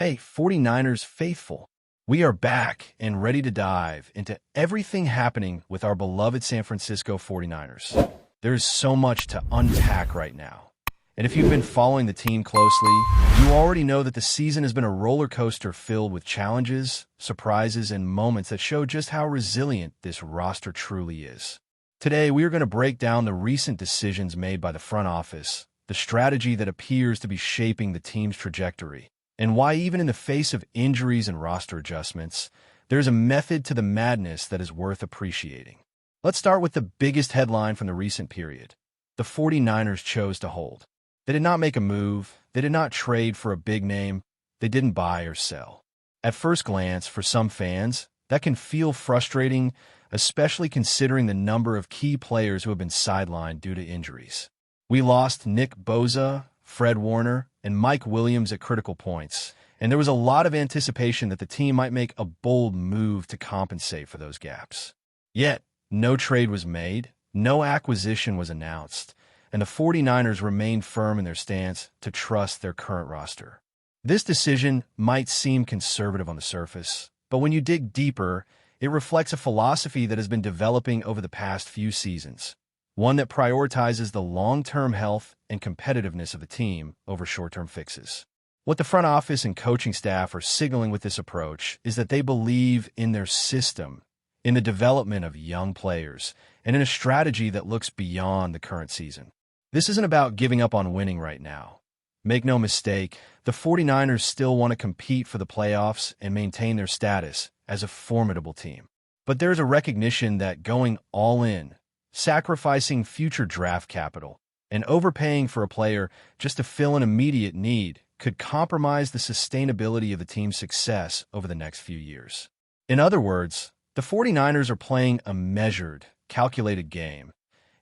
Hey, 49ers faithful. We are back and ready to dive into everything happening with our beloved San Francisco 49ers. There's so much to unpack right now. And if you've been following the team closely, you already know that the season has been a roller coaster filled with challenges, surprises, and moments that show just how resilient this roster truly is. Today, we are going to break down the recent decisions made by the front office, the strategy that appears to be shaping the team's trajectory, and why even in the face of injuries and roster adjustments, there's a method to the madness that is worth appreciating. Let's start with the biggest headline from the recent period. The 49ers chose to hold. They did not make a move. They did not trade for a big name. They didn't buy or sell. At first glance, for some fans, that can feel frustrating, especially considering the number of key players who have been sidelined due to injuries. We lost Nick Bosa, Fred Warner, and Mike Williams at critical points, and there was a lot of anticipation that the team might make a bold move to compensate for those gaps. Yet, no trade was made, no acquisition was announced, and the 49ers remained firm in their stance to trust their current roster. This decision might seem conservative on the surface, but when you dig deeper, it reflects a philosophy that has been developing over the past few seasons, one that prioritizes the long-term health and competitiveness of the team over short-term fixes. What the front office and coaching staff are signaling with this approach is that they believe in their system, in the development of young players, and in a strategy that looks beyond the current season. This isn't about giving up on winning right now. Make no mistake, the 49ers still want to compete for the playoffs and maintain their status as a formidable team. But there's a recognition that going all in, sacrificing future draft capital, and overpaying for a player just to fill an immediate need could compromise the sustainability of the team's success over the next few years. In other words, the 49ers are playing a measured, calculated game,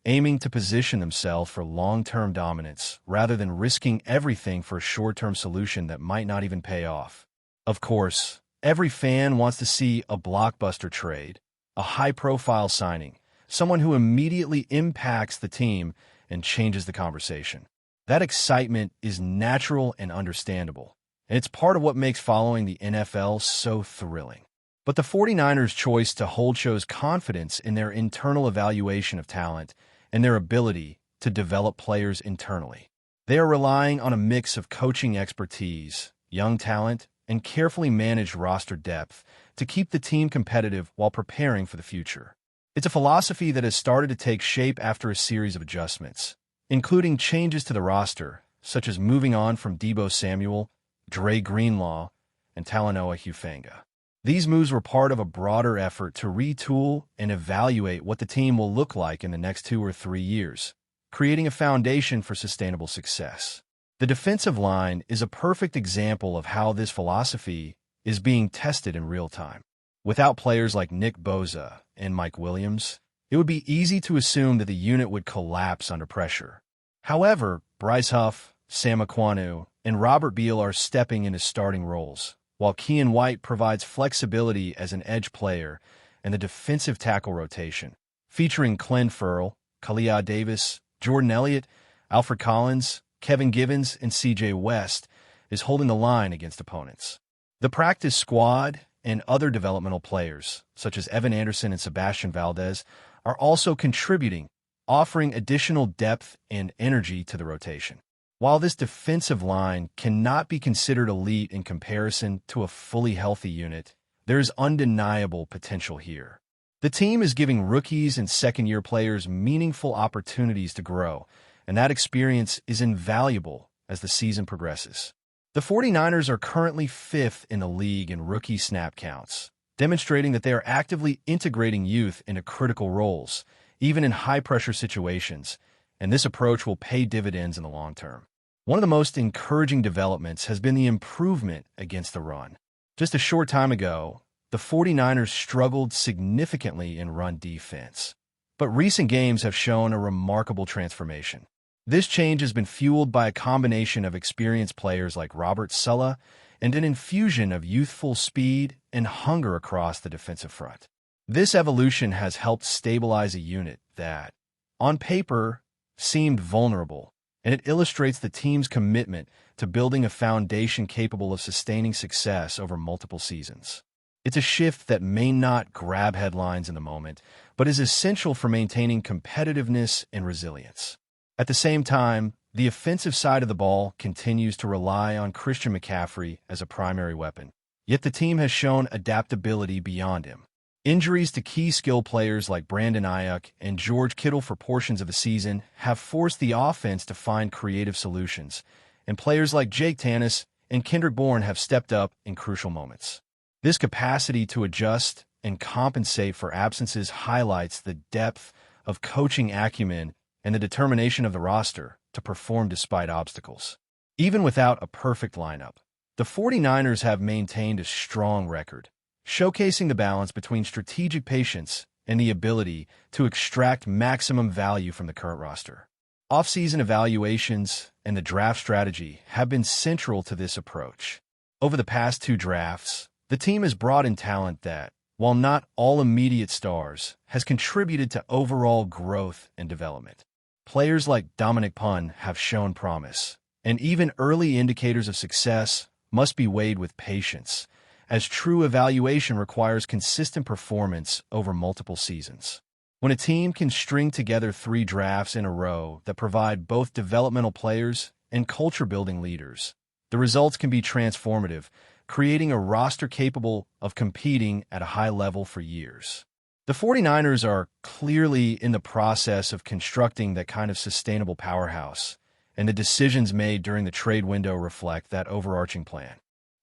aiming to position themselves for long-term dominance rather than risking everything for a short-term solution that might not even pay off. Of course, every fan wants to see a blockbuster trade, a high-profile signing, someone who immediately impacts the team and changes the conversation. That excitement is natural and understandable, and it's part of what makes following the NFL so thrilling. But the 49ers' choice to hold shows confidence in their internal evaluation of talent and their ability to develop players internally. They are relying on a mix of coaching expertise, young talent, and carefully managed roster depth to keep the team competitive while preparing for the future. It's a philosophy that has started to take shape after a series of adjustments, including changes to the roster, such as moving on from Deebo Samuel, Dre Greenlaw, and Talanoa Hufanga. These moves were part of a broader effort to retool and evaluate what the team will look like in the next 2 or 3 years, creating a foundation for sustainable success. The defensive line is a perfect example of how this philosophy is being tested in real time. Without players like Nick Bosa and Mike Williams, it would be easy to assume that the unit would collapse under pressure. However, Bryce Huff, Sam Aquanu, and Robert Beal are stepping into starting roles, while Kean White provides flexibility as an edge player and the defensive tackle rotation, featuring Clelin Ferrell, Kalia Davis, Jordan Elliott, Alfred Collins, Kevin Givens, and C.J. West, is holding the line against opponents. The practice squad and other developmental players, such as Evan Anderson and Sebastian Valdez, are also contributing, offering additional depth and energy to the rotation. While this defensive line cannot be considered elite in comparison to a fully healthy unit, there is undeniable potential here. The team is giving rookies and second-year players meaningful opportunities to grow, and that experience is invaluable as the season progresses. The 49ers are currently 5th in the league in rookie snap counts, demonstrating that they are actively integrating youth into critical roles, even in high-pressure situations, and this approach will pay dividends in the long term. One of the most encouraging developments has been the improvement against the run. Just a short time ago, the 49ers struggled significantly in run defense, but recent games have shown a remarkable transformation. This change has been fueled by a combination of experienced players like Robert Saleh and an infusion of youthful speed and hunger across the defensive front. This evolution has helped stabilize a unit that, on paper, seemed vulnerable, and it illustrates the team's commitment to building a foundation capable of sustaining success over multiple seasons. It's a shift that may not grab headlines in the moment, but is essential for maintaining competitiveness and resilience. At the same time, the offensive side of the ball continues to rely on Christian McCaffrey as a primary weapon, yet the team has shown adaptability beyond him. Injuries to key skill players like Brandon Aiyuk and George Kittle for portions of a season have forced the offense to find creative solutions, and players like Jake Tannis and Kendrick Bourne have stepped up in crucial moments. This capacity to adjust and compensate for absences highlights the depth of coaching acumen and the determination of the roster to perform despite obstacles. Even without a perfect lineup, the 49ers have maintained a strong record, showcasing the balance between strategic patience and the ability to extract maximum value from the current roster. Off-season evaluations and the draft strategy have been central to this approach. Over the past 2 drafts, the team has brought in talent that, while not all immediate stars, has contributed to overall growth and development. Players like Dominic Pun have shown promise, and even early indicators of success must be weighed with patience, as true evaluation requires consistent performance over multiple seasons. When a team can string together 3 drafts in a row that provide both developmental players and culture-building leaders, the results can be transformative, creating a roster capable of competing at a high level for years. The 49ers are clearly in the process of constructing that kind of sustainable powerhouse, and the decisions made during the trade window reflect that overarching plan.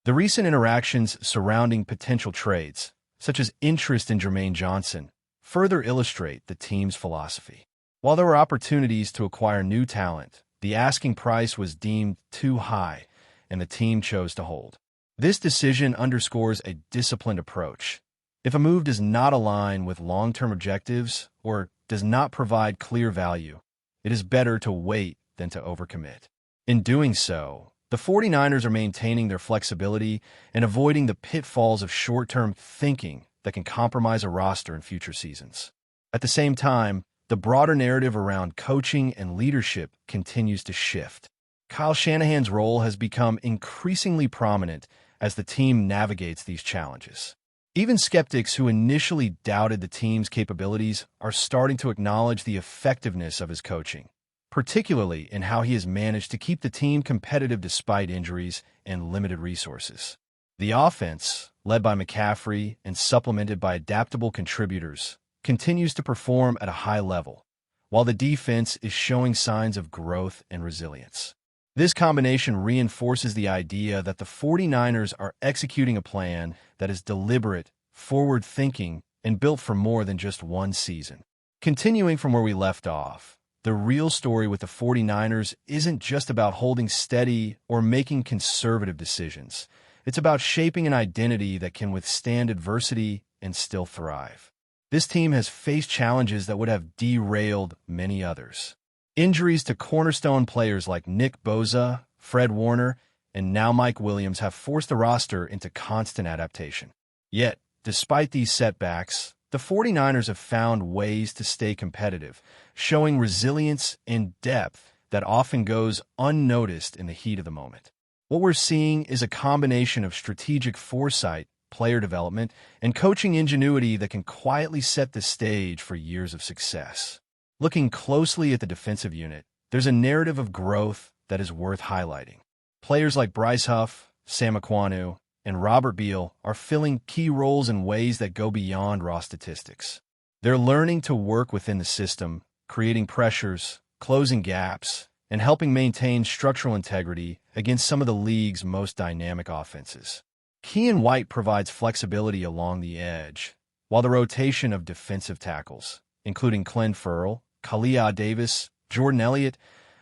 The recent interactions surrounding potential trades, such as interest in Jermaine Johnson, further illustrate the team's philosophy. While there were opportunities to acquire new talent, the asking price was deemed too high, and the team chose to hold. This decision underscores a disciplined approach. If a move does not align with long-term objectives or does not provide clear value, it is better to wait than to overcommit. In doing so, the 49ers are maintaining their flexibility and avoiding the pitfalls of short-term thinking that can compromise a roster in future seasons. At the same time, the broader narrative around coaching and leadership continues to shift. Kyle Shanahan's role has become increasingly prominent as the team navigates these challenges. Even skeptics who initially doubted the team's capabilities are starting to acknowledge the effectiveness of his coaching, particularly in how he has managed to keep the team competitive despite injuries and limited resources. The offense, led by McCaffrey and supplemented by adaptable contributors, continues to perform at a high level, while the defense is showing signs of growth and resilience. This combination reinforces the idea that the 49ers are executing a plan that is deliberate, forward-thinking, and built for more than just one season. Continuing from where we left off, the real story with the 49ers isn't just about holding steady or making conservative decisions. It's about shaping an identity that can withstand adversity and still thrive. This team has faced challenges that would have derailed many others. Injuries to cornerstone players like Nick Bosa, Fred Warner, and now Mike Williams have forced the roster into constant adaptation. Yet, despite these setbacks, the 49ers have found ways to stay competitive, showing resilience and depth that often goes unnoticed in the heat of the moment. What we're seeing is a combination of strategic foresight, player development, and coaching ingenuity that can quietly set the stage for years of success. Looking closely at the defensive unit, there's a narrative of growth that is worth highlighting. Players like Bryce Huff, Sam Aquanu, and Robert Beal are filling key roles in ways that go beyond raw statistics. They're learning to work within the system, creating pressures, closing gaps, and helping maintain structural integrity against some of the league's most dynamic offenses. Kean White provides flexibility along the edge, while the rotation of defensive tackles, including Clelin Ferrell, Kalia Davis, Jordan Elliott,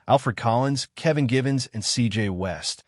Alfred Collins, Kevin Givens, and C.J. West,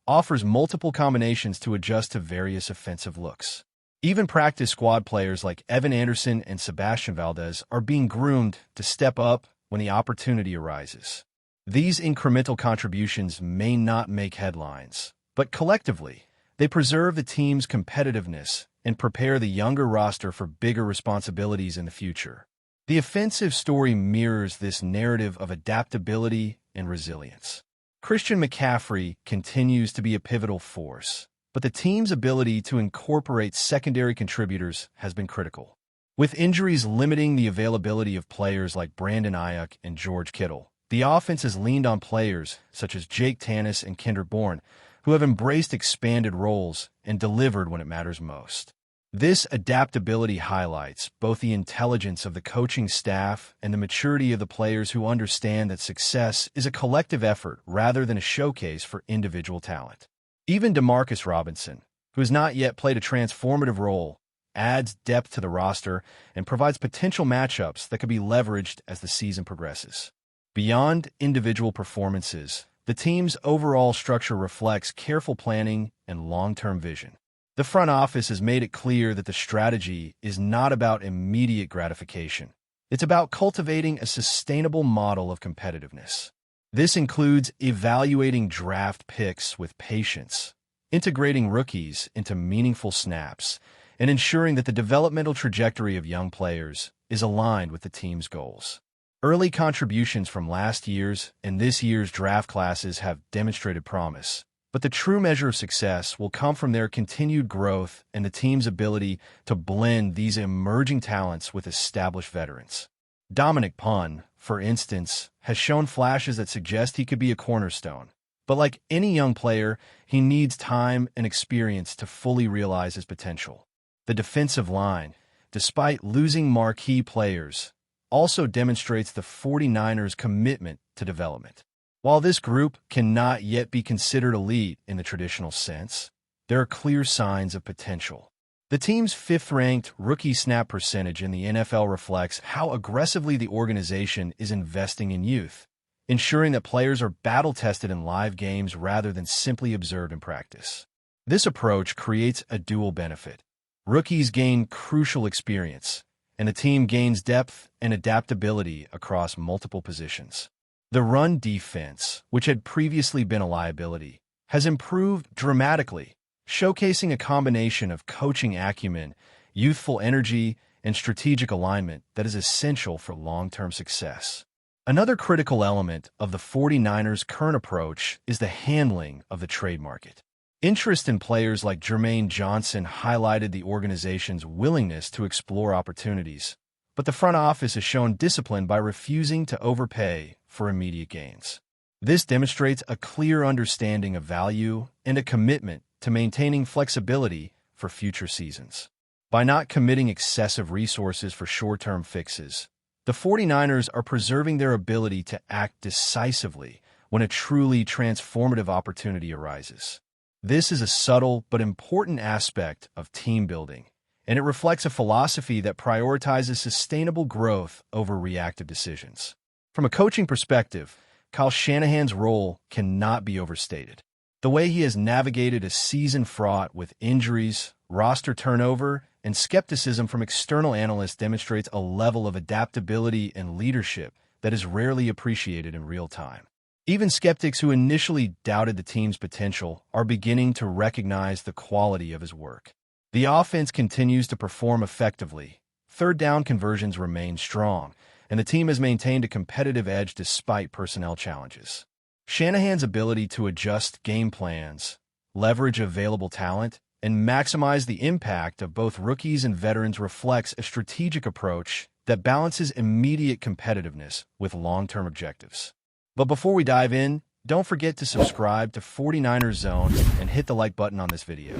offers multiple combinations to adjust to various offensive looks. Even practice squad players like Evan Anderson and Sebastian Valdez are being groomed to step up when the opportunity arises. These incremental contributions may not make headlines, but collectively, they preserve the team's competitiveness and prepare the younger roster for bigger responsibilities in the future. The offensive story mirrors this narrative of adaptability and resilience. Christian McCaffrey continues to be a pivotal force, but the team's ability to incorporate secondary contributors has been critical. With injuries limiting the availability of players like Brandon Aiyuk and George Kittle, the offense has leaned on players such as Jake Tannis and Kendrick Bourne, who have embraced expanded roles and delivered when it matters most. This adaptability highlights both the intelligence of the coaching staff and the maturity of the players who understand that success is a collective effort rather than a showcase for individual talent. Even Demarcus Robinson, who has not yet played a transformative role, adds depth to the roster and provides potential matchups that could be leveraged as the season progresses. Beyond individual performances, the team's overall structure reflects careful planning and long-term vision. The front office has made it clear that the strategy is not about immediate gratification. It's about cultivating a sustainable model of competitiveness. This includes evaluating draft picks with patience, integrating rookies into meaningful snaps, and ensuring that the developmental trajectory of young players is aligned with the team's goals. Early contributions from last year's and this year's draft classes have demonstrated promise, but the true measure of success will come from their continued growth and the team's ability to blend these emerging talents with established veterans. Dominic Pun, for instance, has shown flashes that suggest he could be a cornerstone. But like any young player, he needs time and experience to fully realize his potential. The defensive line, despite losing marquee players, also demonstrates the 49ers' commitment to development. While this group cannot yet be considered elite in the traditional sense, there are clear signs of potential. The team's fifth-ranked rookie snap percentage in the NFL reflects how aggressively the organization is investing in youth, ensuring that players are battle-tested in live games rather than simply observed in practice. This approach creates a dual benefit. Rookies gain crucial experience, and the team gains depth and adaptability across multiple positions. The run defense, which had previously been a liability, has improved dramatically, showcasing a combination of coaching acumen, youthful energy, and strategic alignment that is essential for long-term success. Another critical element of the 49ers' current approach is the handling of the trade market. Interest in players like Jermaine Johnson highlighted the organization's willingness to explore opportunities, but the front office has shown discipline by refusing to overpay for immediate gains. This demonstrates a clear understanding of value and a commitment to maintaining flexibility for future seasons. By not committing excessive resources for short-term fixes, the 49ers are preserving their ability to act decisively when a truly transformative opportunity arises. This is a subtle but important aspect of team building, and it reflects a philosophy that prioritizes sustainable growth over reactive decisions. From a coaching perspective, Kyle Shanahan's role cannot be overstated. The way he has navigated a season fraught with injuries, roster turnover, and skepticism from external analysts demonstrates a level of adaptability and leadership that is rarely appreciated in real time. Even skeptics who initially doubted the team's potential are beginning to recognize the quality of his work. The offense continues to perform effectively, third down conversions remain strong, and the team has maintained a competitive edge despite personnel challenges. Shanahan's ability to adjust game plans, leverage available talent, and maximize the impact of both rookies and veterans reflects a strategic approach that balances immediate competitiveness with long-term objectives. But before we dive in, don't forget to subscribe to 49ers Zone and hit the like button on this video.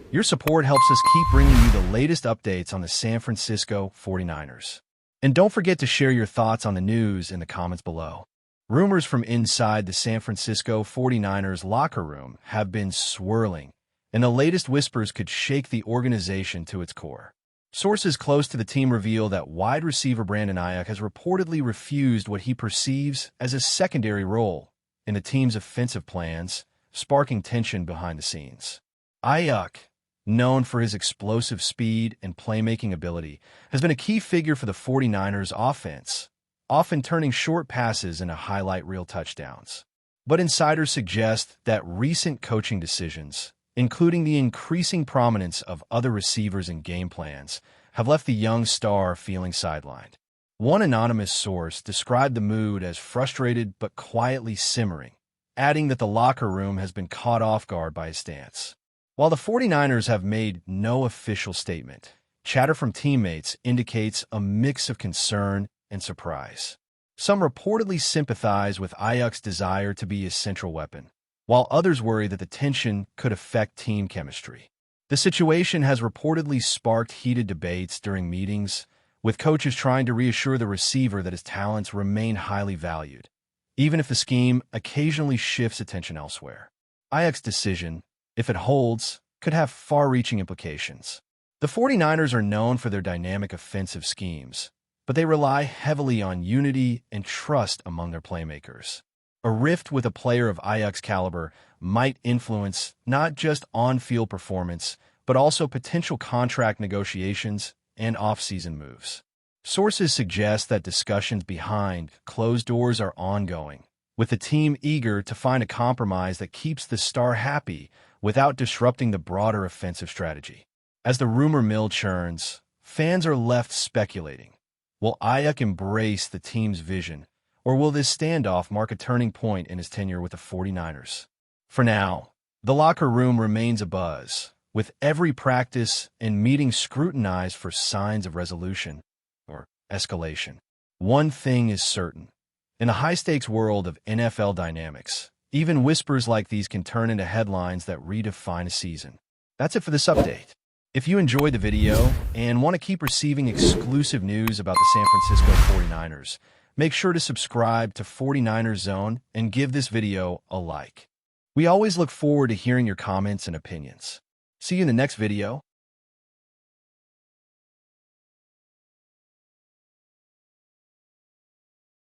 Your support helps us keep bringing you the latest updates on the San Francisco 49ers. And don't forget to share your thoughts on the news in the comments below. Rumors from inside the San Francisco 49ers locker room have been swirling, and the latest whispers could shake the organization to its core. Sources close to the team reveal that wide receiver Brandon Aiyuk has reportedly refused what he perceives as a secondary role in the team's offensive plans, sparking tension behind the scenes. Aiyuk, known for his explosive speed and playmaking ability, has been a key figure for the 49ers offense, often turning short passes into highlight reel touchdowns. But insiders suggest that recent coaching decisions, including the increasing prominence of other receivers in game plans, have left the young star feeling sidelined. One anonymous source described the mood as frustrated but quietly simmering, adding that the locker room has been caught off guard by his stance. While the 49ers have made no official statement, chatter from teammates indicates a mix of concern and surprise. Some reportedly sympathize with Aiyuk's desire to be his central weapon, while others worry that the tension could affect team chemistry. The situation has reportedly sparked heated debates during meetings, with coaches trying to reassure the receiver that his talents remain highly valued, even if the scheme occasionally shifts attention elsewhere. Aiyuk's decision, if it holds, could have far-reaching implications. The 49ers are known for their dynamic offensive schemes, but they rely heavily on unity and trust among their playmakers. A rift with a player of Aiyuk's caliber might influence not just on-field performance, but also potential contract negotiations and off-season moves. Sources suggest that discussions behind closed doors are ongoing, with the team eager to find a compromise that keeps the star happy without disrupting the broader offensive strategy. As the rumor mill churns, fans are left speculating. Will Aiyuk embrace the team's vision, or will this standoff mark a turning point in his tenure with the 49ers? For now, the locker room remains abuzz, with every practice and meeting scrutinized for signs of resolution or escalation. One thing is certain. In a high-stakes world of NFL dynamics, even whispers like these can turn into headlines that redefine a season. That's it for this update. If you enjoyed the video and want to keep receiving exclusive news about the San Francisco 49ers, make sure to subscribe to 49ers Zone and give this video a like. We always look forward to hearing your comments and opinions. See you in the next video.